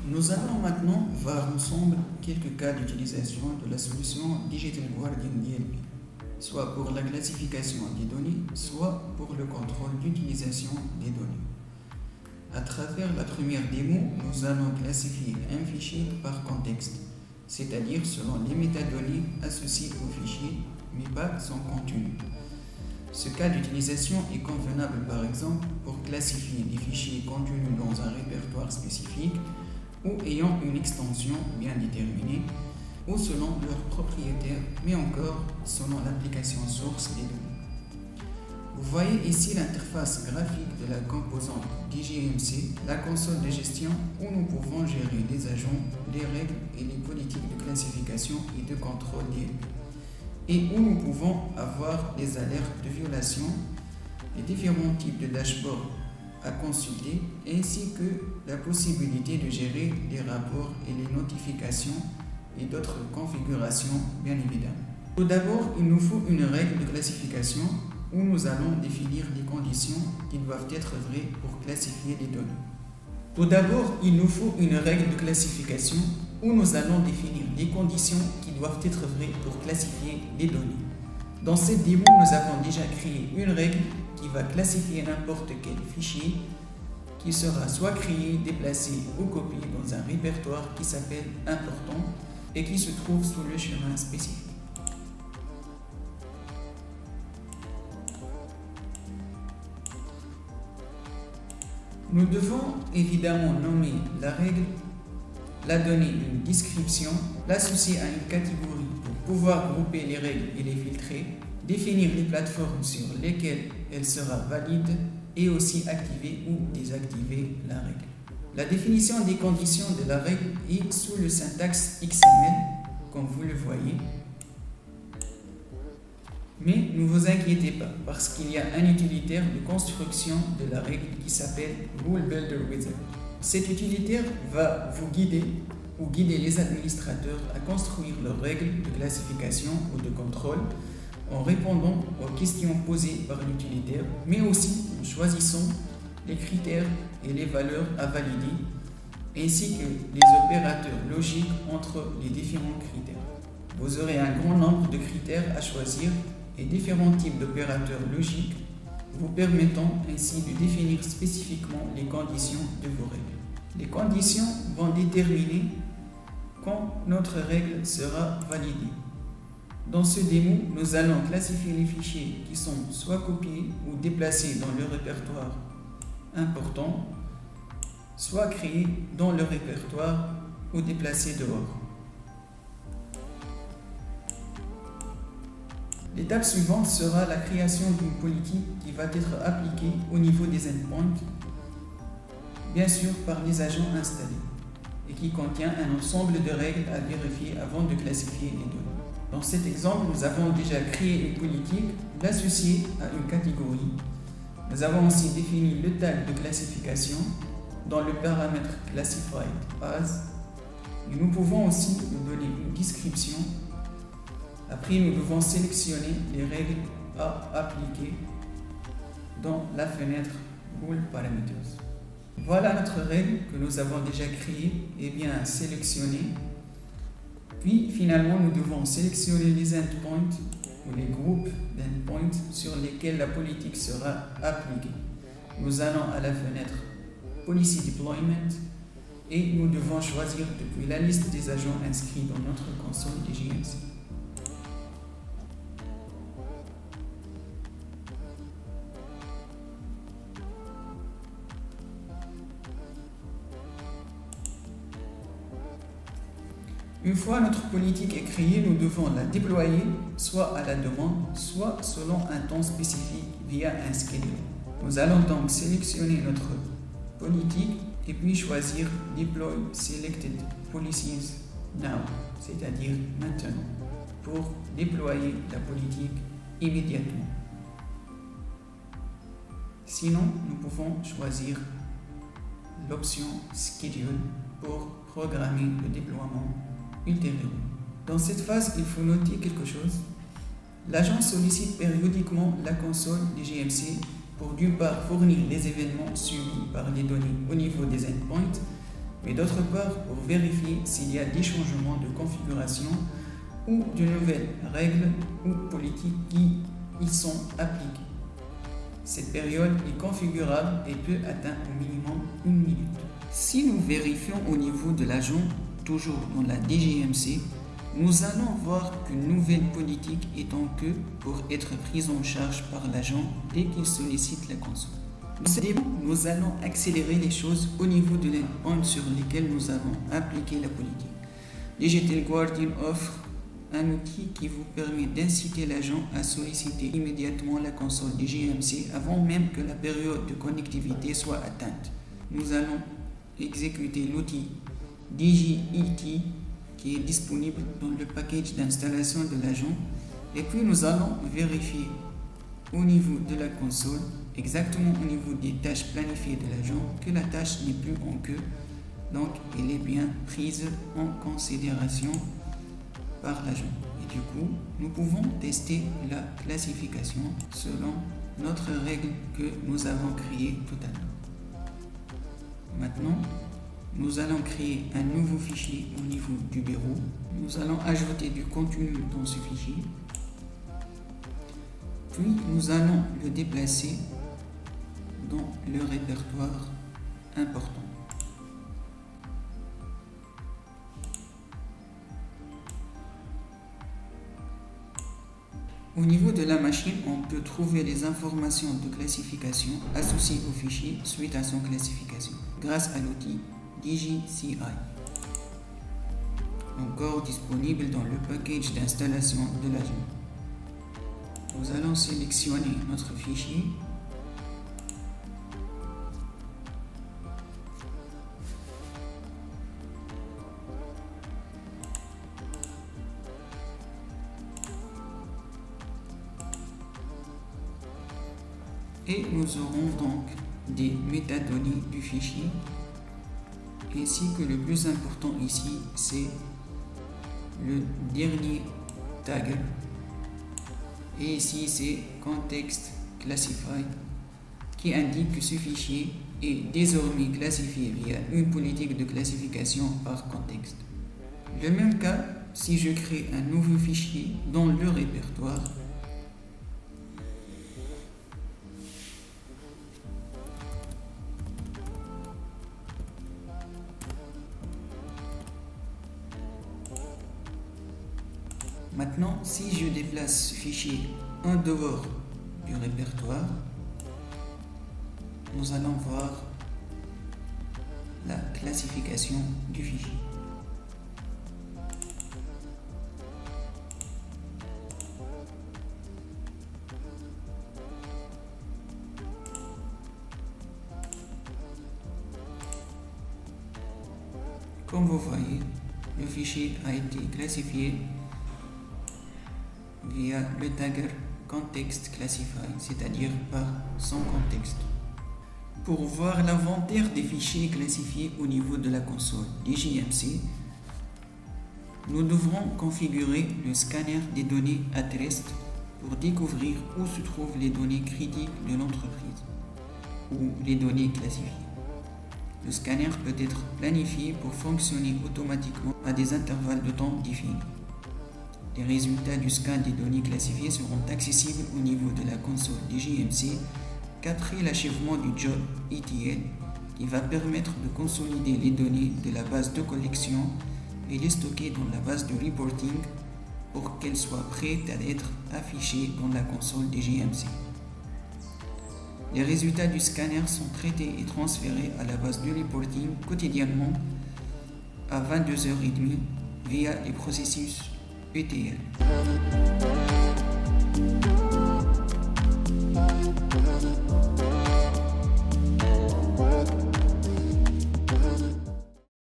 Nous allons maintenant voir ensemble quelques cas d'utilisation de la solution Digital Guardian DLP, soit pour la classification des données, soit pour le contrôle d'utilisation des données. À travers la première démo, nous allons classifier un fichier par contexte, c'est-à-dire selon les métadonnées associées au fichier, mais pas son contenu. Ce cas d'utilisation est convenable par exemple pour classifier des fichiers contenus dans un répertoire spécifique ou ayant une extension bien déterminée, ou selon leurs propriétaires, mais encore selon l'application source des données. Vous voyez ici l'interface graphique de la composante DGMC, la console de gestion où nous pouvons gérer les agents, les règles et les politiques de classification et de contrôle DLP, et où nous pouvons avoir les alertes de violation, les différents types de dashboards à consulter, ainsi que la possibilité de gérer les rapports et les notifications et d'autres configurations bien évidemment. Tout d'abord, il nous faut une règle de classification où nous allons définir les conditions qui doivent être vraies pour classifier les données. Tout d'abord, il nous faut une règle de classification où nous allons définir les conditions qui doivent être vraies pour classifier les données. Dans cette démo, nous avons déjà créé une règle qui va classifier n'importe quel fichier qui sera soit créé, déplacé ou copié dans un répertoire qui s'appelle important et qui se trouve sous le chemin spécifique. Nous devons évidemment nommer la règle, la donner une description, l'associer à une catégorie pour pouvoir grouper les règles et les filtrer, définir les plateformes sur lesquelles elle sera valide et aussi activer ou désactiver la règle. La définition des conditions de la règle est sous le syntaxe XML, comme vous le voyez. Mais ne vous inquiétez pas, parce qu'il y a un utilitaire de construction de la règle qui s'appelle Rule Builder Wizard. Cet utilitaire va vous guider ou guider les administrateurs à construire leurs règles de classification ou de contrôle en répondant aux questions posées par l'utilitaire, mais aussi en choisissant les critères et les valeurs à valider, ainsi que les opérateurs logiques entre les différents critères. Vous aurez un grand nombre de critères à choisir et différents types d'opérateurs logiques vous permettant ainsi de définir spécifiquement les conditions de vos règles. Les conditions vont déterminer quand notre règle sera validée. Dans ce démo, nous allons classifier les fichiers qui sont soit copiés ou déplacés dans le répertoire important, soit créés dans le répertoire ou déplacés dehors. L'étape suivante sera la création d'une politique qui va être appliquée au niveau des endpoints, bien sûr par les agents installés, et qui contient un ensemble de règles à vérifier avant de classifier les données. Dans cet exemple, nous avons déjà créé une politique l'associer à une catégorie. Nous avons aussi défini le tag de classification dans le paramètre Classified As. Et nous pouvons aussi nous donner une description. Après, nous devons sélectionner les règles à appliquer dans la fenêtre Rule Parameters. Voilà notre règle que nous avons déjà créée et bien sélectionnée. Puis finalement, nous devons sélectionner les endpoints ou les groupes d'endpoints sur lesquels la politique sera appliquée. Nous allons à la fenêtre Policy Deployment et nous devons choisir depuis la liste des agents inscrits dans notre console DGMC. Une fois notre politique est créée, nous devons la déployer soit à la demande, soit selon un temps spécifique via un schedule. Nous allons donc sélectionner notre politique et puis choisir Deploy Selected Policies Now, c'est-à-dire maintenant, pour déployer la politique immédiatement. Sinon, nous pouvons choisir l'option Schedule pour programmer le déploiement ultérieurement. Dans cette phase, il faut noter quelque chose. L'agent sollicite périodiquement la console DGMC pour d'une part fournir les événements suivis par les données au niveau des endpoints mais d'autre part pour vérifier s'il y a des changements de configuration ou de nouvelles règles ou politiques qui y sont appliquées. Cette période est configurable et peut atteindre au minimum 1 minute. Si nous vérifions au niveau de l'agent, toujours dans la DGMC, nous allons voir qu'une nouvelle politique est en queue pour être prise en charge par l'agent dès qu'il sollicite la console. Nous allons accélérer les choses au niveau de l'endpoint sur lesquels nous avons appliqué la politique. Digital Guardian offre un outil qui vous permet d'inciter l'agent à solliciter immédiatement la console DGMC avant même que la période de connectivité soit atteinte. Nous allons exécuter l'outil DigiET qui est disponible dans le package d'installation de l'agent et puis nous allons vérifier au niveau de la console, exactement au niveau des tâches planifiées de l'agent, que la tâche n'est plus en queue, donc elle est bien prise en considération par l'agent. Et du coup, nous pouvons tester la classification selon notre règle que nous avons créée tout à l'heure. Maintenant, nous allons créer un nouveau fichier au niveau du bureau. Nous allons ajouter du contenu dans ce fichier. Puis, nous allons le déplacer dans le répertoire important. Au niveau de la machine, on peut trouver les informations de classification associées au fichier suite à son classification grâce à l'outil DigiCI. Encore disponible dans le package d'installation de l'agent. Nous allons sélectionner notre fichier. Et nous aurons donc des métadonnées du fichier, ainsi que le plus important ici, c'est le dernier tag. Et ici, c'est Context Classified, qui indique que ce fichier est désormais classifié via une politique de classification par contexte. Le même cas, si je crée un nouveau fichier dans le répertoire, maintenant, si je déplace ce fichier en dehors du répertoire, nous allons voir la classification du fichier. Comme vous voyez, le fichier a été classifié via le tagger Context Classified, c'est-à-dire par son contexte. Pour voir l'inventaire des fichiers classifiés au niveau de la console DGMC, nous devrons configurer le scanner des données at rest pour découvrir où se trouvent les données critiques de l'entreprise ou les données classifiées. Le scanner peut être planifié pour fonctionner automatiquement à des intervalles de temps définis. Les résultats du scan des données classifiées seront accessibles au niveau de la console DGMC qu'après l'achèvement du job ETL qui va permettre de consolider les données de la base de collection et les stocker dans la base de reporting pour qu'elles soient prêtes à être affichées dans la console DGMC. Les résultats du scanner sont traités et transférés à la base de reporting quotidiennement à 22h30 via les processus ETL.